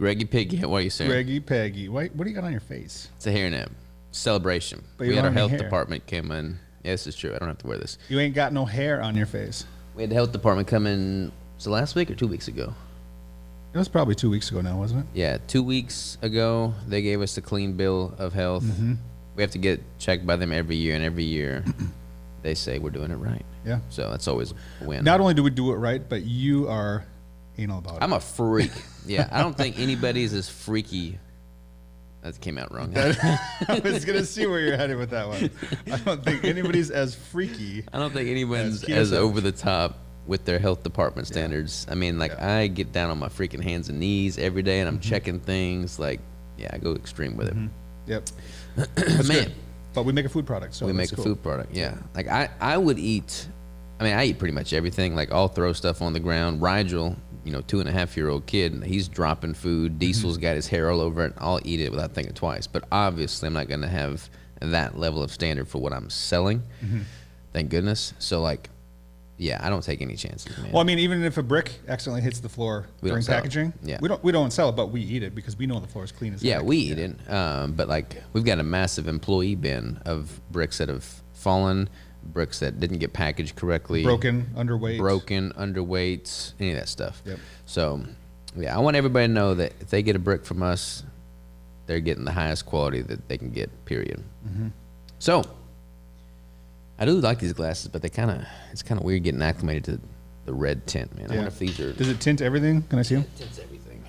Greggy Piggy, what are you saying? Greggy Peggy. What do you got on your face? It's a hairnet. Celebration. But We you had don't our have any health hair. department come in. Yeah, this is true. I don't have to wear this. You ain't got no hair on your face. We had the health department come in, was it last week or 2 weeks ago? It was probably 2 weeks ago now, wasn't it? Yeah, 2 weeks ago, they gave us a clean bill of health. Mm-hmm. We have to get checked by them every year, and every year they say we're doing it right. Yeah. So that's always a win. Not only do we do it right, but you are anal about it. I'm a freak. Yeah, I don't think anybody's as freaky. That came out wrong. I was going to see where you're headed with that one. I don't think anybody's as freaky. I don't think anyone's Keto as Savage. over the top with their health department standards. I mean, like, Yeah. I get down on my freaking hands and knees every day, and I'm checking things. Like, yeah, I go extreme with it. Yep. But That's man, good. But we make a food product, so we that's make a cool. food product. Yeah, like I would eat. I mean, I eat pretty much everything. Like, I'll throw stuff on the ground. Rigel, 2.5-year-old kid, he's dropping food. Diesel's got his hair all over it. I'll eat it without thinking twice. But obviously, I'm not going to have that level of standard for what I'm selling. Thank goodness. So, like, yeah, I don't take any chances, man. Well, I mean, even if a brick accidentally hits the floor We don't during sell it. packaging, Yeah. we don't sell it, but we eat it because we know the floor is clean as yeah, heck. we eat it. But, like, we've got a massive employee bin of bricks that have fallen, bricks that didn't get packaged correctly. Broken, underweight. Underweight, any of that stuff. Yep. So, yeah, I want everybody to know that if they get a brick from us, they're getting the highest quality that they can get, period. So, I do like these glasses, but it's kind of weird getting acclimated to the red tint, man. I Yeah. wonder if these are... Does it tint everything? Can I see them? tints everything.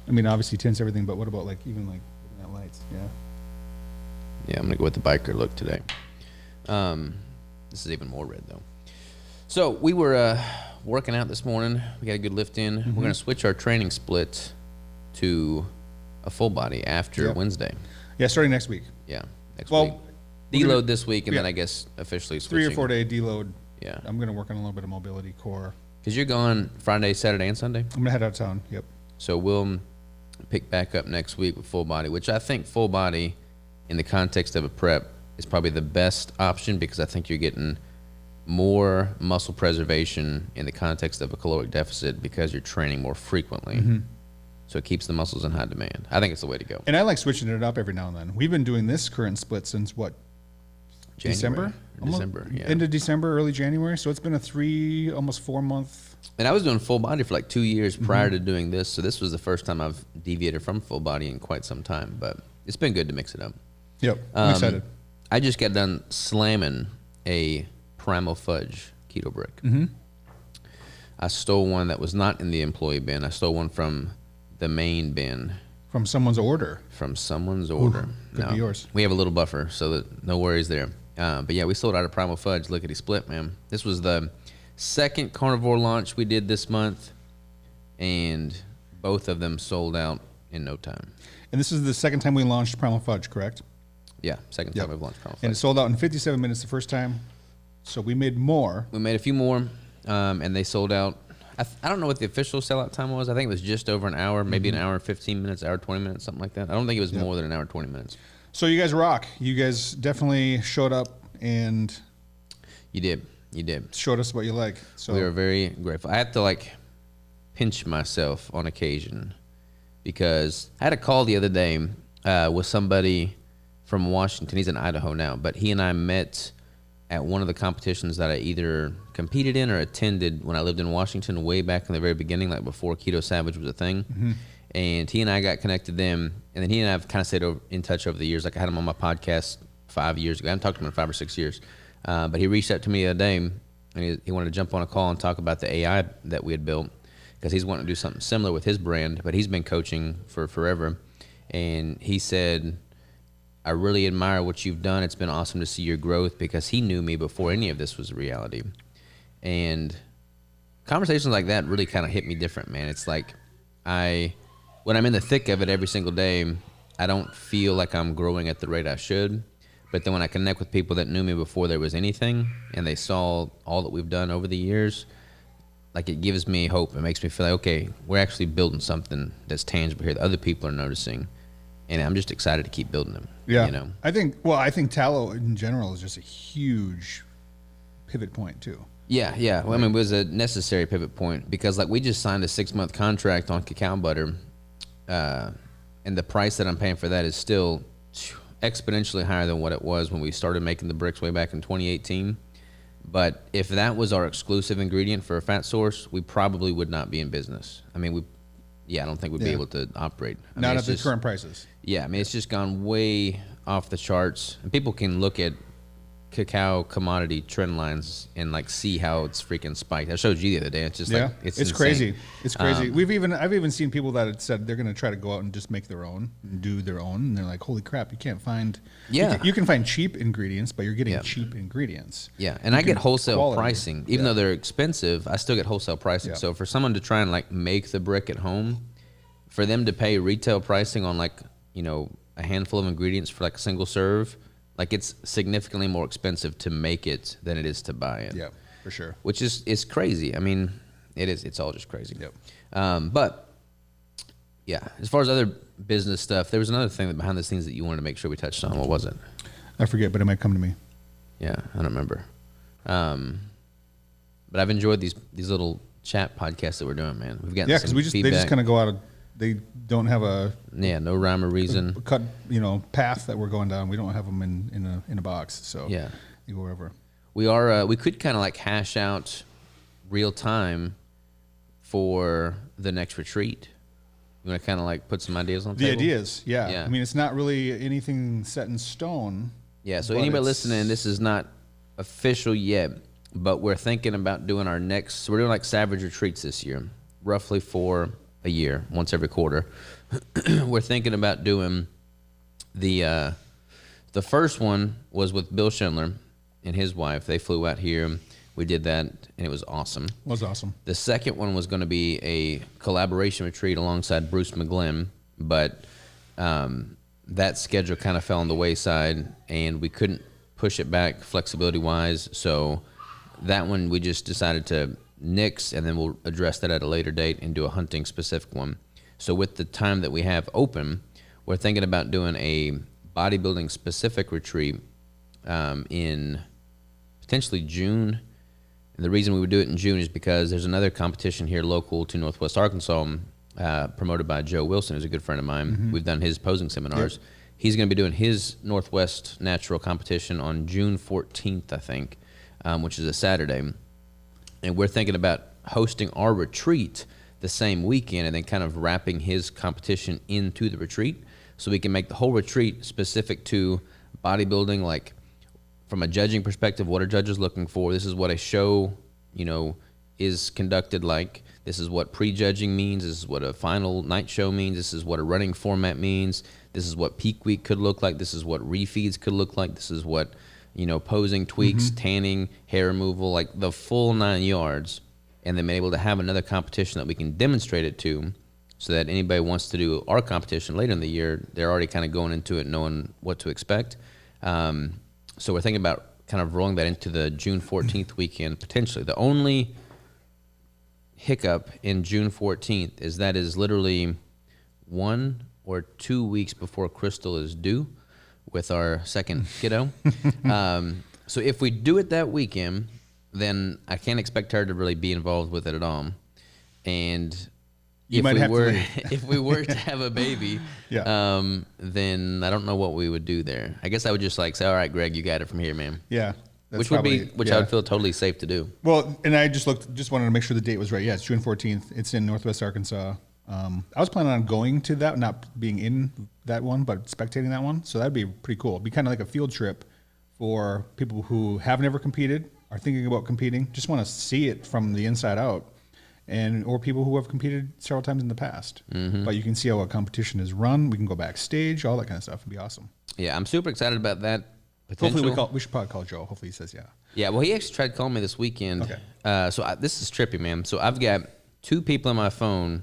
I mean, obviously tints everything, but what about like even like looking at lights? Yeah. Yeah, I'm going to go with the biker look today. This is even more red, though. So, we were working out this morning. We got a good lift in. We're going to switch our training split to a full body after Yep. Wednesday. Yeah, starting next week. Yeah, next Well, week. we're gonna- Deload this week, and then yeah. I guess officially 3 switching. or 4 day deload. Yeah, I'm gonna work on a little bit of mobility core. because you're gone Friday, Saturday, and Sunday. I'm gonna head out of town. Yep. So we'll pick back up next week with full body, which I think full body, in the context of a prep, is probably the best option because I think you're getting more muscle preservation in the context of a caloric deficit because you're training more frequently. So it keeps the muscles in high demand. I think it's the way to go. And I like switching it up every now and then. We've been doing this current split since what? December? Almost December, yeah. End of December, early January. So it's been a almost 4 month. And I was doing full body for like 2 years prior to doing this, so this was the first time I've deviated from full body in quite some time. But it's been good to mix it up. Yep. I'm excited. I just got done slamming a Primal Fudge Keto Brick. I stole one that was not in the employee bin. I stole one from the main bin. From someone's order. From someone's order. could be yours. We have a little buffer, so that no worries there. But yeah, we sold out of Primal Fudge lickety split, man. This was the second carnivore launch we did this month, and both of them sold out in no time. And this is the second time we launched Primal Fudge, correct? Yeah, second time Yep. we've launched Primal And it Fudge. sold out in 57 minutes the first time. So we made more. We made a few more, and they sold out. I don't know what the official sellout time was. I think it was just over an hour, maybe an hour and 15 minutes, hour 20 minutes, something like that. I don't think it was more than an hour 20 minutes. So you guys rock. You guys definitely showed up and You did. You did. showed us what you like. So We were very grateful. I had to like pinch myself on occasion because I had a call the other day with somebody from Washington. He's in Idaho now, but he and I met at one of the competitions that I either competed in or attended when I lived in Washington way back in the very beginning, like before Keto Savage was a thing. And he and I got connected then, and then he and I have kind of stayed in touch over the years. Like I had him on my podcast 5 years ago. I haven't talked to him in 5 or 6 years. But he reached out to me the other day, and he wanted to jump on a call and talk about the AI that we had built because he's wanting to do something similar with his brand, but he's been coaching for forever. And he said, I really admire what you've done. It's been awesome to see your growth because he knew me before any of this was a reality. And conversations like that really kind of hit me different, man. It's like when I'm in the thick of it every single day, I don't feel like I'm growing at the rate I should. But then when I connect with people that knew me before there was anything and they saw all that we've done over the years, like it gives me hope. It makes me feel like, okay, we're actually building something that's tangible here that other people are noticing. And I'm just excited to keep building them. yeah, You know? I think tallow in general is just a huge pivot point too. Yeah, yeah. Well, I mean, it was a necessary pivot point because, like, we just signed a 6-month contract on cacao butter and the price that I'm paying for that is still exponentially higher than what it was when we started making the bricks way back in 2018. But if that was our exclusive ingredient for a fat source, we probably would not be in business. I mean, I don't think we'd be able to operate. Not at the current prices. Yeah, I mean, it's just gone way off the charts. And people can look at cacao commodity trend lines and like see how it's freaking spiked. I showed you the other day. It's just like it's crazy. It's crazy. I've even seen people that had said they're going to try to go out and just make their own and do their own, and they're like, holy crap, you can't find. Yeah, you can find cheap ingredients, but you're getting cheap ingredients. Yeah, and I get wholesale pricing, even though they're expensive. I still get wholesale pricing. Yeah. So for someone to try and like make the brick at home, for them to pay retail pricing on like a handful of ingredients for like a single serve. Like it's significantly more expensive to make it than it is to buy it. Yeah, for sure. Which is crazy. I mean, it is. It's all just crazy. Yep. But yeah, as far as other business stuff, there was another thing that behind the scenes that you wanted to make sure we touched on. What was it? I forget, but it might come to me. Yeah, I don't remember. But I've enjoyed these little chat podcasts that we're doing, man. We've gotten because they just kind of go out of. They don't have no rhyme or reason. Cut path that we're going down. We don't have them in a box. So yeah, you go wherever. We could kind of like hash out real time for the next retreat. You want to kind of like put some ideas on the table? Ideas, yeah. I mean, it's not really anything set in stone. Yeah. So anybody listening, this is not official yet, but we're thinking about doing our next. We're doing like Savage retreats this year, roughly for a year, once every quarter. We're thinking about doing the first one was with Bill Schindler and his wife. They flew out here. We did that, and it was awesome. It was awesome. The second one was going to be a collaboration retreat alongside Bruce McGlynn, but that schedule kind of fell on the wayside, and we couldn't push it back flexibility-wise. So that one we just decided to nix, and then we'll address that at a later date and do a hunting specific one. So with the time that we have open, we're thinking about doing a bodybuilding specific retreat in potentially June. And the reason we would do it in June is because there's another competition here local to Northwest Arkansas, promoted by Joe Wilson, who's a good friend of mine. Mm-hmm. We've done his posing seminars. Yep. He's going to be doing his Northwest Natural competition on June 14th, I think, which is a Saturday. And we're thinking about hosting our retreat the same weekend and then kind of wrapping his competition into the retreat so we can make the whole retreat specific to bodybuilding, like from a judging perspective, what are judges looking for? This is what a show, is conducted like. This is what prejudging means. This is what a final night show means. This is what a running format means. This is what peak week could look like. This is what refeeds could look like. This is what posing tweaks, tanning, hair removal, like the full 9 yards, and then being able to have another competition that we can demonstrate it to so that anybody wants to do our competition later in the year, they're already kind of going into it knowing what to expect. So we're thinking about kind of rolling that into the June 14th weekend, potentially. The only hiccup in June 14th is that is literally 1 or 2 weeks before Crystal is due with our second kiddo. So if we do it that weekend, then I can't expect her to really be involved with it at all. And if we were to have a baby, then I don't know what we would do there. I guess I would just like say, all right, Greg, you got it from here, man. Yeah. Which I would feel totally safe to do. Well, and I just wanted to make sure the date was right. Yeah, it's June 14th. It's in Northwest Arkansas. I was planning on going to that, not being in that one, but spectating that one. So that'd be pretty cool. It'd be kind of like a field trip for people who have never competed, are thinking about competing, just want to see it from the inside out, or people who have competed several times in the past. Mm-hmm. But you can see how a competition is run. We can go backstage, all that kind of stuff. It'd be awesome. Yeah, I'm super excited about that potential. Hopefully we should probably call Joe. Hopefully he says yeah. Yeah, well, he actually tried calling me this weekend. Okay. This is trippy, man. So I've got 2 people on my phone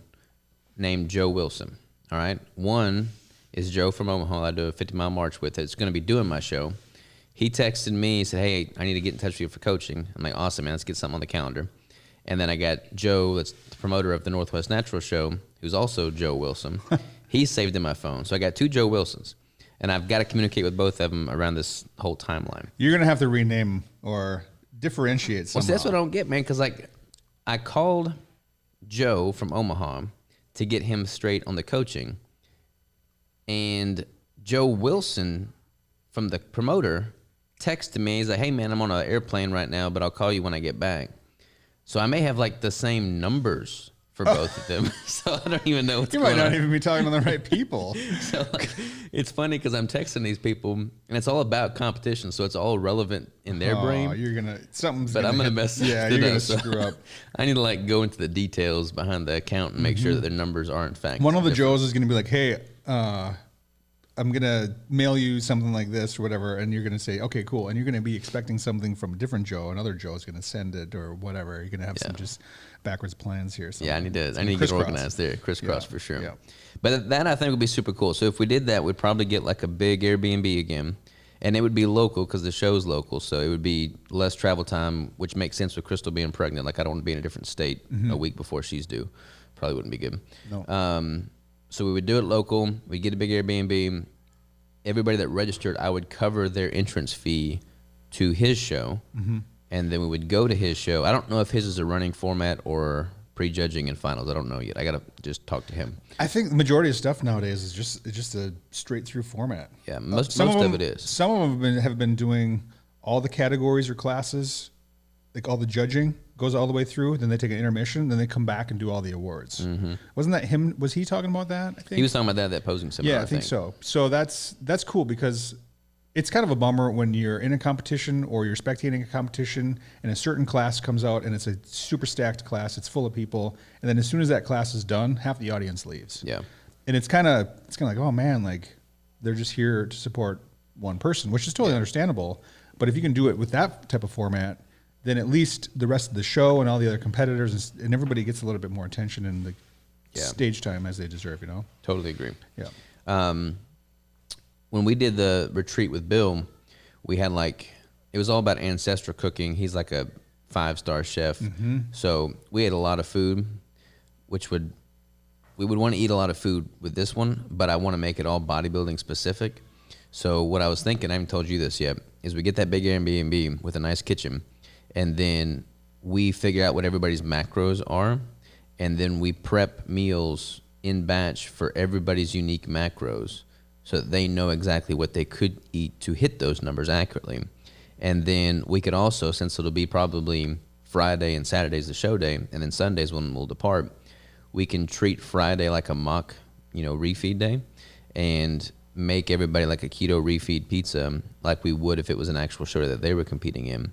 named Joe Wilson. All right. One is Joe from Omaha. I do a 50-mile march with. It's going to be doing my show. He texted me. He said, hey, I need to get in touch with you for coaching. I'm like, awesome, man. Let's get something on the calendar. And then I got Joe, that's the promoter of the Northwest Natural Show, who's also Joe Wilson. He's saved in my phone. So I got 2 Joe Wilsons. And I've got to communicate with both of them around this whole timeline. You're going to have to rename or differentiate somehow. Well, see, that's what I don't get, man, because like I called Joe from Omaha, to get him straight on the coaching. And Joe Wilson from the promoter texted me. He's like, hey, man, I'm on an airplane right now, but I'll call you when I get back. So I may have like the same numbers for both of them. So I don't even know what's going on. You might not even be talking to the right people. So like, it's funny because I'm texting these people, and it's all about competition, so it's all relevant in their brain. You're gonna I'm gonna mess. Yeah, you're gonna screw up. I need to like go into the details behind the account and make sure that their numbers are in fact. One of the Joes is gonna be like, hey, I'm gonna mail you something like this or whatever, and you're gonna say, okay, cool, and you're gonna be expecting something from a different Joe. Another Joe is gonna send it or whatever. You're gonna have some just backwards plans here. Yeah, I need to get organized there, crisscross for sure. Yeah. But that I think would be super cool. So if we did that, we'd probably get like a big Airbnb again, and it would be local because the show's local, so it would be less travel time, which makes sense with Crystal being pregnant. Like I don't want to be in a different state a week before she's due. Probably wouldn't be good. No. So we would do it local. We'd get a big Airbnb. Everybody that registered, I would cover their entrance fee to his show, and then we would go to his show. I don't know if his is a running format or prejudging and finals. I don't know yet. I gotta just talk to him. I think the majority of stuff nowadays is just a straight through format. Yeah, most of it is. Some of them have been doing all the categories or classes, like all the judging goes all the way through. Then they take an intermission. Then they come back and do all the awards. Wasn't that him? Was he talking about that? I think he was talking about that posing seminar. Yeah, I think so. So that's cool because it's kind of a bummer when you're in a competition or you're spectating a competition and a certain class comes out and it's a super stacked class. It's full of people, and then as soon as that class is done, half the audience leaves. Yeah, and it's kind of like, oh man, like they're just here to support one person, which is totally understandable. But if you can do it with that type of format, then at least the rest of the show and all the other competitors and everybody gets a little bit more attention and the stage time as they deserve, you know? Totally agree. Yeah. When we did the retreat with Bill, we had it was all about ancestral cooking. He's like a 5-star chef. So we ate a lot of food, we would want to eat a lot of food with this one, but I want to make it all bodybuilding specific. So what I was thinking, I haven't told you this yet, is we get that big Airbnb with a nice kitchen, and then we figure out what everybody's macros are, and then we prep meals in batch for everybody's unique macros so that they know exactly what they could eat to hit those numbers accurately. And then we could also, since it'll be probably Friday and Saturday's the show day, and then Sundays when we'll depart, we can treat Friday like a mock, refeed day, and make everybody like a keto refeed pizza like we would if it was an actual show that they were competing in.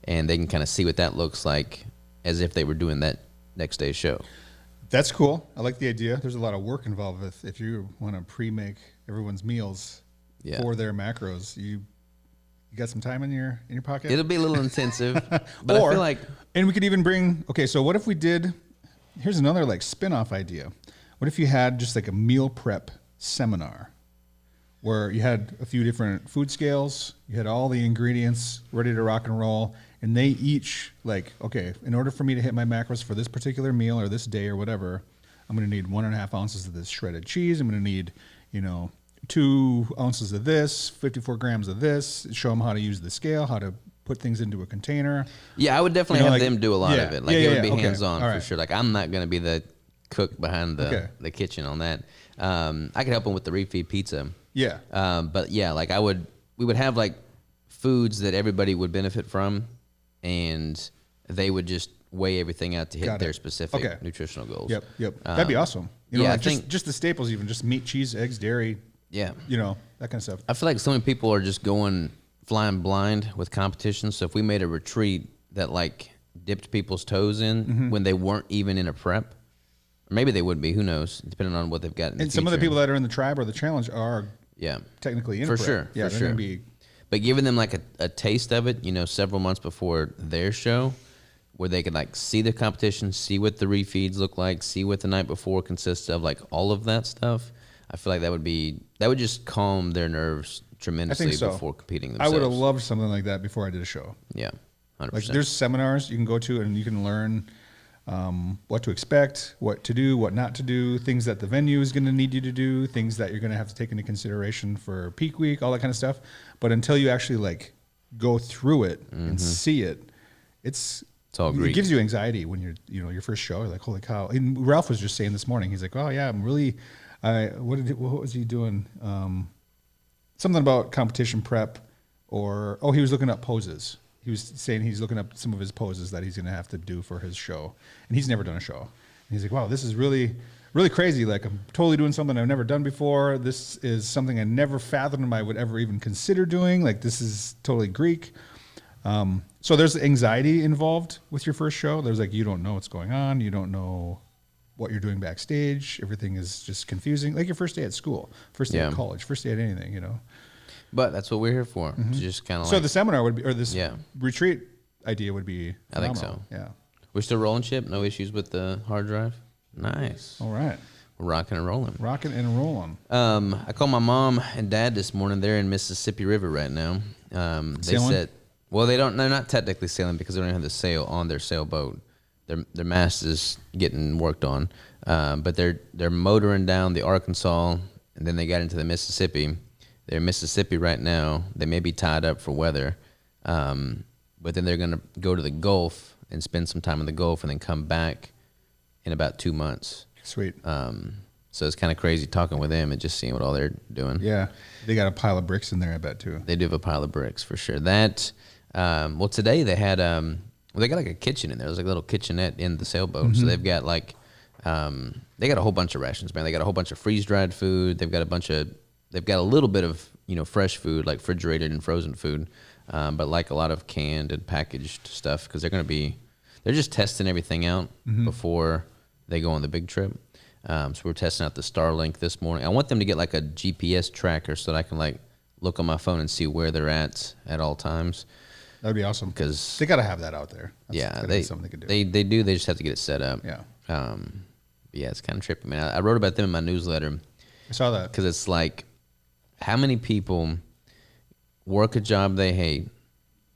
And they can kind of see what that looks like as if they were doing that next day's show. That's cool. I like the idea. There's a lot of work involved with if you want to pre-make everyone's meals for their macros. You got some time in your pocket? It'll be a little intensive, but I feel like... And we could even bring... Okay, so what if we did... Here's another spin-off idea. What if you had just like a meal prep seminar where you had a few different food scales, you had all the ingredients ready to rock and roll, and they each okay, in order for me to hit my macros for this particular meal or this day or whatever, I'm going to need 1.5 ounces of this shredded cheese. I'm going to need, 2 ounces of this, 54 grams of this. Show them how to use the scale, how to put things into a container. Yeah, I would definitely have them do a lot of it. It would be hands-on for sure. I'm not going to be the cook behind the kitchen on that. I could help them with the refeed pizza. Yeah. But yeah, we would have foods that everybody would benefit from, and they would just weigh everything out to hit their specific nutritional goals. Yep. That'd be awesome. I think just the staples, even just meat, cheese, eggs, dairy. Yeah. That kind of stuff. I feel like so many people are just flying blind with competition. So if we made a retreat that dipped people's toes in when they weren't even in a prep, or maybe they would be, who knows, depending on what they've got in the future. Some of the people that are in the tribe or the challenge are technically in a prep. Sure. Yeah, for sure. But giving them a taste of it, several months before their show, where they could see the competition, see what the refeeds look like, see what the night before consists of, all of that stuff. I feel like that would just calm their nerves tremendously before competing themselves. I would have loved something like that before I did a show. Yeah, 100%. There's seminars you can go to and you can learn what to expect, what to do, what not to do, things that the venue is going to need you to do, things that you're going to have to take into consideration for peak week, all that kind of stuff. But until you actually go through it and see it, it's It's all Greek. It gives you anxiety when you're, your first show. You're like, holy cow. And Ralph was just saying this morning, he's like, oh yeah, I'm really, what was he doing? Something about competition prep he was looking up poses. He was saying he's looking up some of his poses that he's going to have to do for his show. And he's never done a show. And he's like, wow, this is really, really crazy. Like, I'm totally doing something I've never done before. This is something I never fathomed I would ever even consider doing. Like, this is totally Greek. So there's anxiety involved with your first show. There's like, you don't know what's going on. You don't know what you're doing backstage. Everything is just confusing. Like your first day at school, first day at college, first day at anything, But that's what we're here for. To just kind of So the seminar would be, or this retreat idea would be phenomenal. I think so. Yeah. We're still rolling, Chip? No issues with the hard drive? Nice. All right. We're rocking and rolling. Rocking and rolling. I called my mom and dad this morning. They're in Mississippi River right now. They said, well, they're not technically sailing because they don't have the sail on their sailboat. Their mast is getting worked on. But they're motoring down the Arkansas, and then they got into the Mississippi. They're in Mississippi right now. They may be tied up for weather. But then they're going to go to the Gulf and spend some time in the Gulf and then come back in about 2 months. Sweet. So it's kind of crazy talking with them and just seeing what all they're doing. Yeah. They got a pile of bricks in there, I bet, too. They do have a pile of bricks for sure. That, well, today they had, they got like a kitchen in there. There's like a little kitchenette in the sailboat. So they've got like, they got a whole bunch of rations, man. They got a whole bunch of freeze-dried food. They've got a little bit of, fresh food, like refrigerated and frozen food, but like a lot of canned and packaged stuff because they're just testing everything out before they go on the big trip. So we're testing out the Starlink this morning. I want them to get like a GPS tracker so that I can like look on my phone and see where they're at all times. That'd be awesome. Because they got to have that out there. That's something they could do. They do. They just have to get it set up. Yeah. Yeah, it's kind of trippy, man. I wrote about them in my newsletter. I saw that. Because it's like, how many people work a job they hate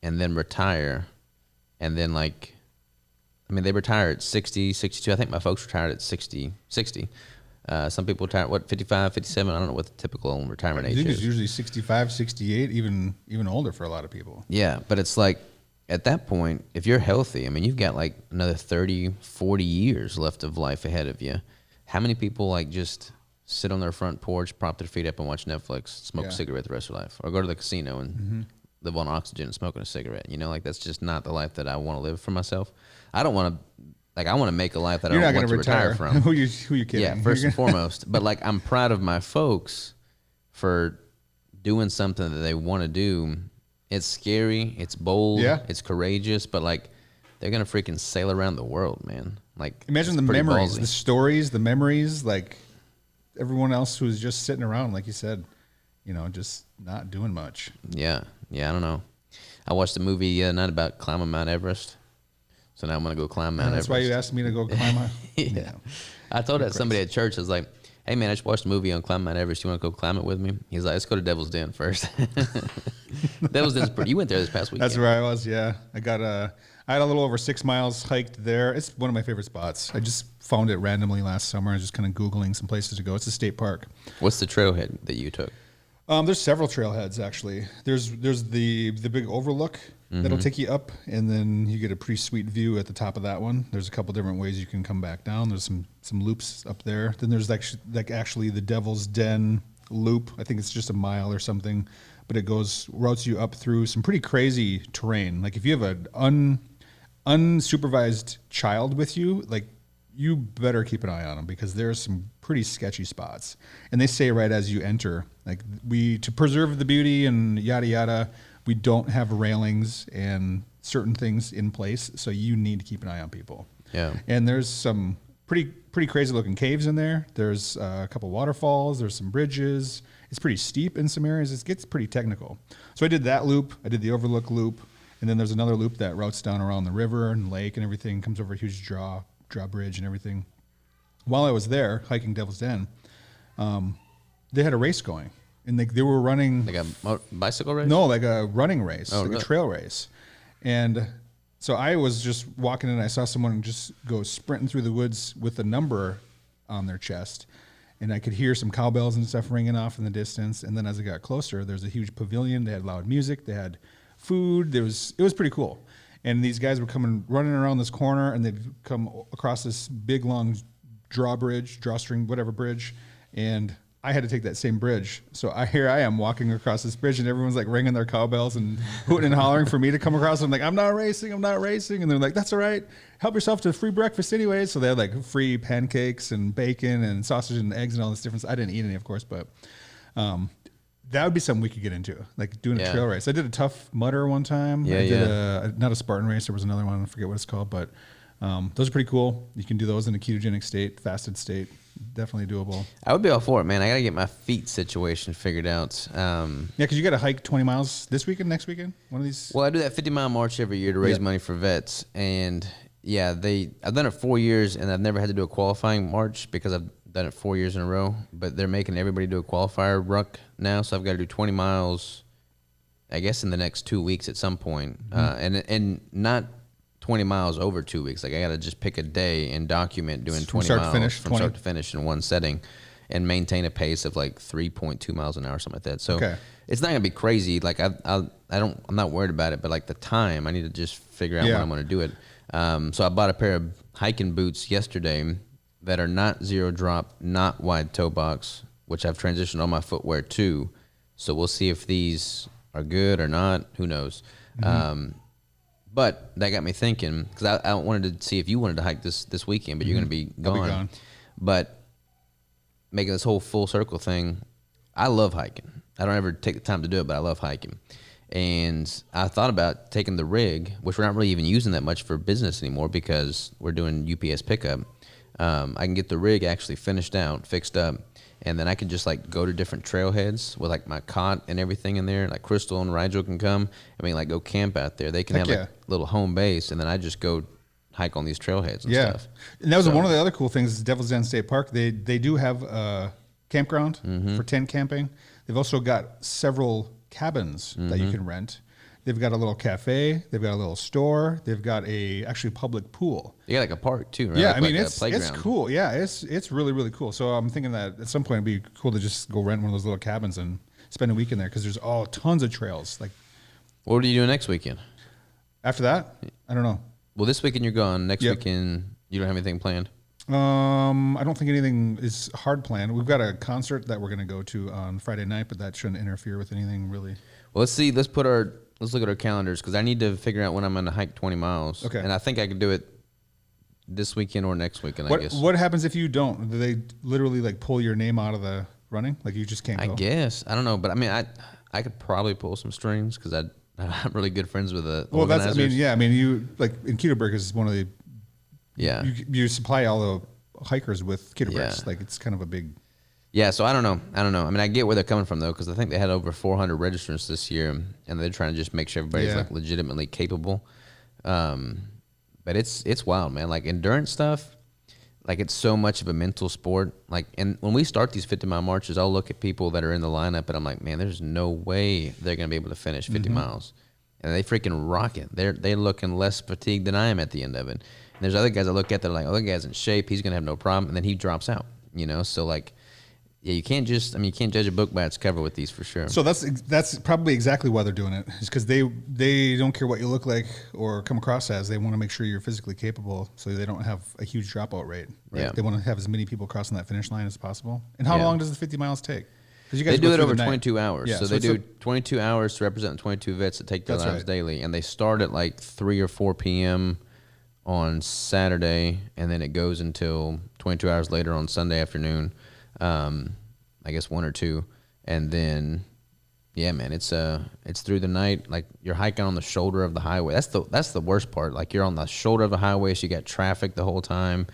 and then retire and then like, they retire at 60, 62. I think my folks retired at 60. Some people retire, 55, 57? I don't know what the typical retirement age is. I think it's usually 65, 68, even older for a lot of people. Yeah, but it's like, at that point, if you're healthy, you've got like another 30, 40 years left of life ahead of you. How many people like just sit on their front porch, prop their feet up and watch Netflix, smoke a cigarette the rest of their life, or go to the casino and live on oxygen and smoking a cigarette? Like that's just not the life that I want to live for myself. I don't want to, I want to make a life that I don't want to retire from. Who you kidding? Yeah, first and foremost. But like, I'm proud of my folks for doing something that they want to do. It's scary, it's bold, it's courageous, but like, they're gonna freaking sail around the world, man. Like, imagine the memories, the stories, the memories, like everyone else who's just sitting around, like you said, just not doing much. Yeah, I don't know. I watched a movie the other night about climbing Mount Everest. So now I'm going to go climb Mount Everest. That's why you asked me to go climb Mount Yeah. I told that somebody at church. I was like, hey, man, I just watched a movie on climbing Mount Everest. You want to go climb it with me? He's like, let's go to Devil's Den first. Devil's Den's pretty. You went there this past weekend. That's where I was, yeah. I had a little over 6 miles hiked there. It's one of my favorite spots. I just found it randomly last summer. I was just kind of Googling some places to go. It's a state park. What's the trailhead that you took? There's several trailheads, actually. There's the big overlook that'll take you up, and then you get a pretty sweet view at the top of that one. There's a couple different ways you can come back down. There's some loops up there. Then there's actually the Devil's Den loop. I think it's just a mile or something, but it routes you up through some pretty crazy terrain. Like if you have an unsupervised child with you, like you better keep an eye on them because there's some pretty sketchy spots. And they say right as you enter, like to preserve the beauty and yada yada, we don't have railings and certain things in place, so you need to keep an eye on people. Yeah. And there's some pretty crazy looking caves in there. There's a couple waterfalls. There's some bridges. It's pretty steep in some areas. It gets pretty technical. So I did that loop. I did the overlook loop, and then there's another loop that routes down around the river and lake and everything. Comes over a huge drawbridge and everything. While I was there hiking Devil's Den, they had a race going. And they were running... Like a bicycle race? No, like a running race, really? A trail race. And so I was just walking in and I saw someone just go sprinting through the woods with a number on their chest. And I could hear some cowbells and stuff ringing off in the distance. And then as I got closer, there's a huge pavilion. They had loud music. They had food. It was pretty cool. And these guys were coming running around this corner, and they'd come across this big long drawstring, whatever bridge, and I had to take that same bridge. So here I am walking across this bridge, and everyone's like ringing their cowbells and hooting and hollering for me to come across. I'm like, I'm not racing. And they're like, that's all right. Help yourself to free breakfast anyways. So they had like free pancakes and bacon and sausage and eggs and all this different. I didn't eat any, of course, but that would be something we could get into, like doing a trail race. I did a Tough Mudder one time. I did not a Spartan race. There was another one. I forget what it's called, but those are pretty cool. You can do those in a ketogenic state, fasted state. Definitely doable. I would be all for it, man. I got to get my feet situation figured out. Yeah, because you got to hike 20 miles this weekend, next weekend? One of these? Well, I do that 50-mile march every year to raise money for vets. And, yeah, I've done it 4 years, and I've never had to do a qualifying march because I've done it 4 years in a row. But they're making everybody do a qualifier ruck now, so I've got to do 20 miles, I guess, in the next 2 weeks at some point. And not 20 miles over 2 weeks. Like I got to just pick a day and document doing 20 miles from start to finish in one setting and maintain a pace of like 3.2 miles an hour, something like that. So it's not going to be crazy. Like I'm not worried about it, but like the time, I need to just figure out when I'm going to do it. So I bought a pair of hiking boots yesterday that are not zero drop, not wide toe box, which I've transitioned all my footwear to. So we'll see if these are good or not. Who knows? But that got me thinking, because I wanted to see if you wanted to hike this weekend, but you're going to be gone. I'll be gone. But making this whole full circle thing, I love hiking. I don't ever take the time to do it, but I love hiking. And I thought about taking the rig, which we're not really even using that much for business anymore because we're doing UPS pickup. I can get the rig actually finished out, fixed up, and then I can just like go to different trailheads with like my cot and everything in there. Like Crystal and Rigel can come. I mean, like go camp out there. They can have like a little home base, and then I just go hike on these trailheads and stuff. And that was one of the other cool things is Devil's Den State Park. They do have a campground for tent camping. They've also got several cabins that you can rent. They've got a little cafe. They've got a little store. They've got a actually public pool. You got like a park too, right? Yeah, like, I mean like it's cool. Yeah, it's really really cool. So I'm thinking that at some point it'd be cool to just go rent one of those little cabins and spend a week in there because there's tons of trails. Like, what are you doing next weekend? After that, I don't know. Well, this weekend you're gone. Next weekend you don't have anything planned. I don't think anything is hard planned. We've got a concert that we're going to go to on Friday night, but that shouldn't interfere with anything really. Well, let's see. Let's look at our calendars because I need to figure out when I'm going to hike 20 miles. Okay. And I think I could do it this weekend or next weekend, I guess. What happens if you don't? Do they literally like pull your name out of the running? Like you just can't go? I guess. I don't know. But I mean, I could probably pull some strings because I'm really good friends with the organizers. You like in Keto Brick is one of the you supply all the hikers with Keto Bricks. Like it's kind of a big. Yeah, so I don't know. I mean, I get where they're coming from though, because I think they had over 400 registrants this year, and they're trying to just make sure everybody's like legitimately capable. But it's wild, man. Like endurance stuff, like it's so much of a mental sport. Like, and when we start these 50-mile marches, I'll look at people that are in the lineup, and I'm like, man, there's no way they're gonna be able to finish 50 miles, and they freaking rock it. They're looking less fatigued than I am at the end of it. And there's other guys I look at that are like, oh, that guy's in shape, he's gonna have no problem, and then he drops out. So like. Yeah, you can't judge a book by its cover with these for sure. So that's probably exactly why they're doing it. Is because they don't care what you look like or come across as. They want to make sure you're physically capable, so they don't have a huge dropout rate. Right? Yeah. They want to have as many people crossing that finish line as possible. And how long does the 50 miles take? You guys do it over 22 hours. Yeah, so they do 22 hours to represent 22 vets that take their lives daily, and they start at like 3 or 4 p.m. on Saturday, and then it goes until 22 hours later on Sunday afternoon. I guess 1 or 2, and then, yeah, man, it's through the night. Like you're hiking on the shoulder of the highway. That's the worst part. Like you're on the shoulder of the highway, so you got traffic the whole time,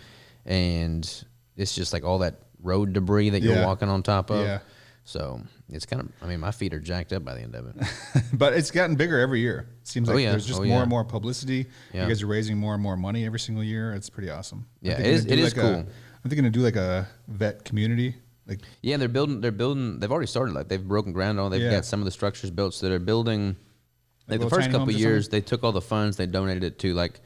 and it's just like all that road debris that you're walking on top of. Yeah. So it's kind of, I mean, my feet are jacked up by the end of it. But it's gotten bigger every year. It seems like there's just more and more publicity. Yeah. You guys are raising more and more money every single year. It's pretty awesome. Yeah, it is cool. I'm thinking to do like a vet community. Like, yeah, they're building. They've already started. Like they've broken ground on. They've got some of the structures built. So they're building. Like the first couple of years, they took all the funds. They donated it to like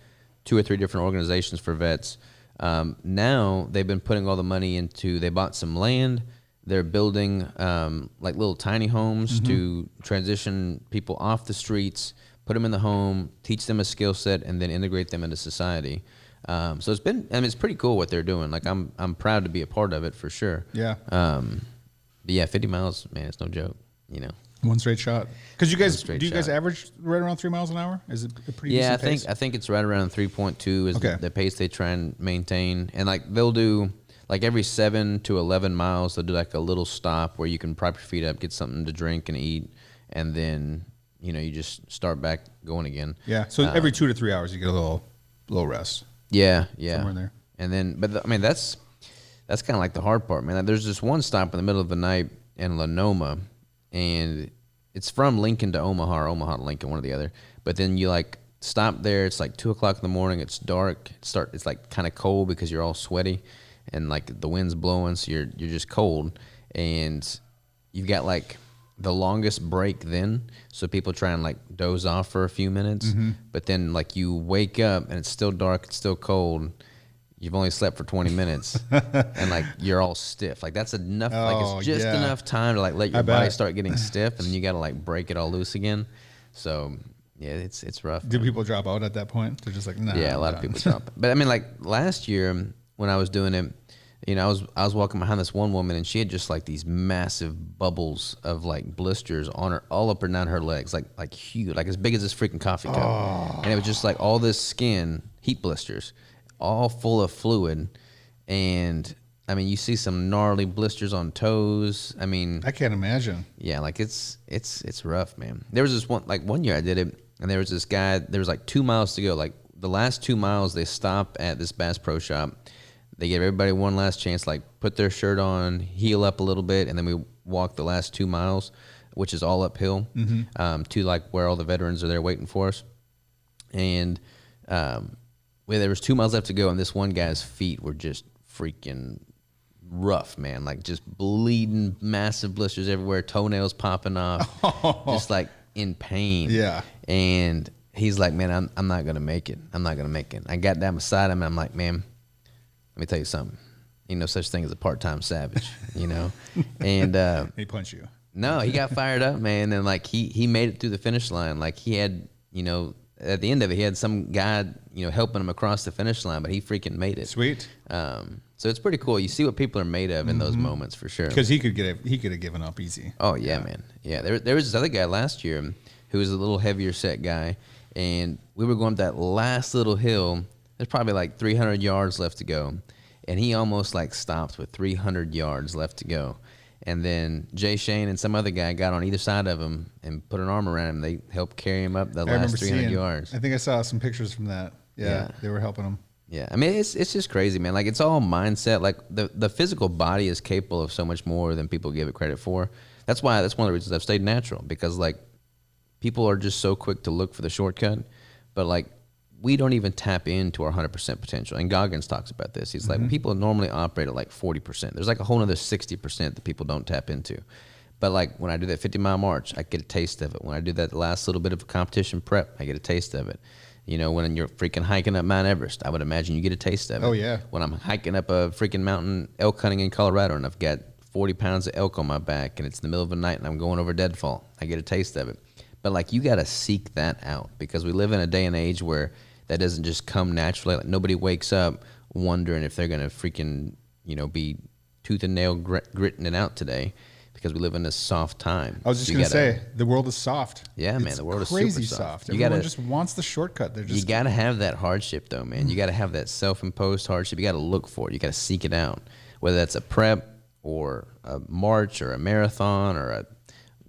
2 or 3 different organizations for vets. Now they've been putting all the money into. They bought some land. They're building like little tiny homes to transition people off the streets, put them in the home, teach them a skill set, and then integrate them into society. So it's been, I mean, it's pretty cool what they're doing. Like I'm proud to be a part of it for sure. Yeah. But yeah, 50 miles, man, it's no joke, you know. One straight shot. Because do you guys average right around 3 miles an hour? Is it a pretty decent pace? I think it's right around 3.2 is okay. the pace they try and maintain. And like they'll do like every 7 to 11 miles, they'll do like a little stop where you can prop your feet up, get something to drink and eat, and then you know you just start back going again. Yeah. So every 2 to 3 hours you get a little rest. Yeah. Somewhere in there. And then, but I mean that's kind of like the hard part, man. There's this one stop in the middle of the night in Lenoma, and it's from Lincoln to Omaha or Omaha to Lincoln, one or the other. But then you like stop there. It's like 2:00 in the morning. It's dark. It's like kind of cold because you're all sweaty, and like the wind's blowing, so you're just cold. And you've got like the longest break then, so people try and like doze off for a few minutes. Mm-hmm. But then like you wake up and it's still dark. It's still cold. You've only slept for 20 minutes and like you're all stiff. Like that's enough. Like it's just enough time to like let your body start getting stiff, and then you got to like break it all loose again. So yeah, it's rough. Do people drop out at that point? They're just like, nah. Yeah, a lot of people drop. But I mean, like last year when I was doing it, you know, I was walking behind this one woman, and she had just like these massive bubbles of like blisters on her, all up and down her legs, like huge, like as big as this freaking coffee cup. And it was just like all this skin, heat blisters, all full of fluid. And I mean, you see some gnarly blisters on toes. I mean, I can't imagine. Yeah, like it's rough, man. There was this one year I did it, and there was this guy, there was like 2 miles to go. Like the last 2 miles, they stop at this Bass Pro Shop. They give everybody one last chance, like put their shirt on, heal up a little bit, and then we walk the last 2 miles, which is all uphill, to like where all the veterans are there waiting for us. And there was 2 miles left to go, and this one guy's feet were just freaking rough, man. Like just bleeding, massive blisters everywhere, toenails popping off, just like in pain. Yeah. And he's like, man, I'm not gonna make it. I'm not gonna make it. I got down beside him, and I'm like, man, let me tell you something. Ain't no such thing as a part-time savage, you know? And he punched you. No, he got fired up, man. And like he made it through the finish line. Like he had, you know, at the end of it, he had some guy, you know, helping him across the finish line, but he freaking made it. Sweet. So it's pretty cool. You see what people are made of in those moments for sure. Because he could have given up easy. Oh yeah, man. Yeah, there was this other guy last year who was a little heavier set guy, and we were going up that last little hill. There's probably like 300 yards left to go, and he almost like stopped with 300 yards left to go. And then Jay Shane and some other guy got on either side of him and put an arm around him. They helped carry him up the last 300 yards. I think I saw some pictures from that. Yeah, they were helping him. Yeah, I mean, it's just crazy, man. Like, it's all mindset. Like, the physical body is capable of so much more than people give it credit for. That's one of the reasons I've stayed natural, because, like, people are just so quick to look for the shortcut. But, like, we don't even tap into our 100% potential. And Goggins talks about this. He's like, people normally operate at, like, 40%. There's, like, a whole other 60% that people don't tap into. But, like, when I do that 50-mile march, I get a taste of it. When I do that last little bit of competition prep, I get a taste of it. You know, when you're freaking hiking up Mount Everest, I would imagine you get a taste of it. Oh, yeah. When I'm hiking up a freaking mountain elk hunting in Colorado, and I've got 40 pounds of elk on my back, and it's in the middle of the night, and I'm going over deadfall, I get a taste of it. But, like, you got to seek that out, because we live in a day and age where that doesn't just come naturally. Like, nobody wakes up wondering if they're going to freaking, you know, be tooth and nail gritting it out today, because we live in a soft time. I was just going to say, the world is soft. Yeah, man, the world is super crazy soft. Everyone just wants the shortcut. You got to have that hardship, though, man. You got to have that self-imposed hardship. You got to look for it. You got to seek it out, whether that's a prep or a march or a marathon or a,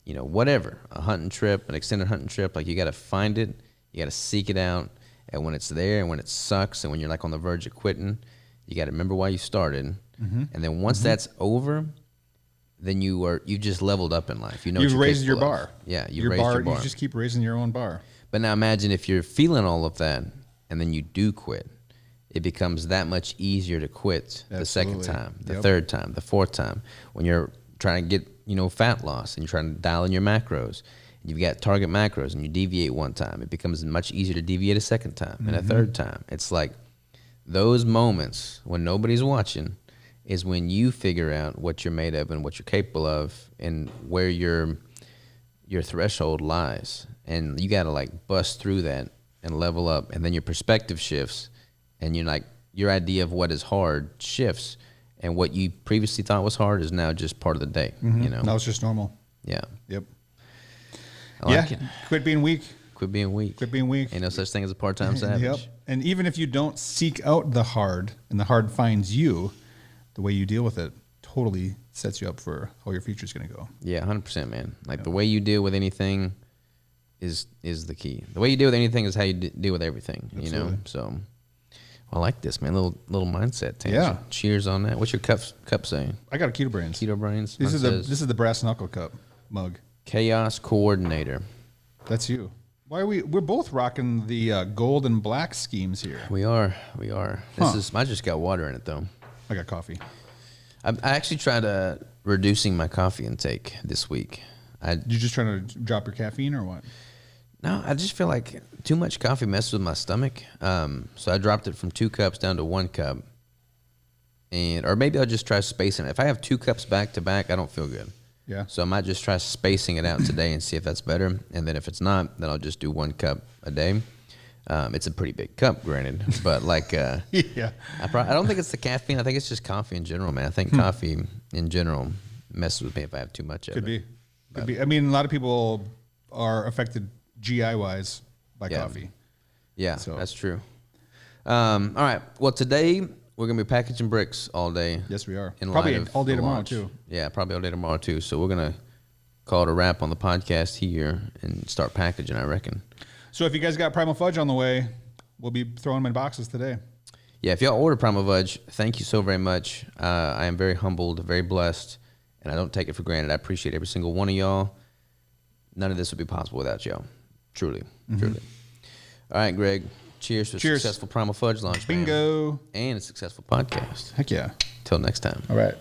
you know, whatever, a hunting trip, an extended hunting trip. Like, you got to find it. You got to seek it out. And when it's there, and when it sucks, and when you're like on the verge of quitting, you got to remember why you started. And then once that's over, then you've just leveled up in life. You know, you've raised your bar. Yeah, you've raised your bar. You just keep raising your own bar. But now imagine if you're feeling all of that, and then you do quit. It becomes that much easier to quit the second time, the third time, the fourth time. When you're trying to get, you know, fat loss, and you're trying to dial in your macros. You've got target macros, and you deviate one time. It becomes much easier to deviate a second time and a third time. It's like those moments when nobody's watching is when you figure out what you're made of and what you're capable of and where your threshold lies. and you got to like bust through that and level up, and then your perspective shifts, and you're like your idea of what is hard shifts, and what you previously thought was hard is now just part of the day. You know, Now it's just normal. yeah, Yep. I like it. Quit being weak. Quit being weak. Quit being weak. Ain't no such thing as a part-time savage. Yep. And even if you don't seek out the hard and the hard finds you, the way you deal with it totally sets you up for how your future is going to go. Yeah, 100%, man. Like the way you deal with anything is the key. The way you deal with anything is how you deal with everything. Absolutely. You know. So I like this, man. Little mindset tangent. Yeah. Cheers on that. What's your cup saying? I got a Keto Brains. Keto Brains. This Mine is says the brass knuckle cup mug. Chaos Coordinator. That's you. Why are we're both rocking the gold and black schemes here. We are. I just got water in it though. I got coffee. I actually tried reducing my coffee intake this week. You just trying to drop your caffeine or what? No, I just feel like too much coffee messes with my stomach. So I dropped it from 2 cups down to 1 cup. Or maybe I'll just try spacing it. If I have 2 cups back to back, I don't feel good. Yeah. So I might just try spacing it out today and see if that's better. And then if it's not, then I'll just do 1 cup a day. It's a pretty big cup, granted, but like, Yeah. I don't think it's the caffeine. I think it's just coffee in general, man. I think coffee in general messes with me if I have too much of Could it. be. I mean, a lot of people are affected GI wise by coffee. Yeah, So- that's true. All right. Well, today we're gonna be packaging bricks all day. Yes, we are. in Probably light of all day the tomorrow launch. too. Yeah, probably all day tomorrow too. So we're gonna call it a wrap on the podcast here and start packaging, I reckon. So if you guys got Primal Fudge on the way, we'll be throwing them in boxes today. Yeah, if y'all order Primal Fudge, thank you so very much. I am very humbled, very blessed, and I don't take it for granted. I appreciate every single one of y'all. None of this would be possible without y'all. Truly, truly. All right, Greg. Cheers to a Cheers. successful Primal Fudge launch. man. Bingo. And a successful podcast. Heck yeah. Till next time. All right.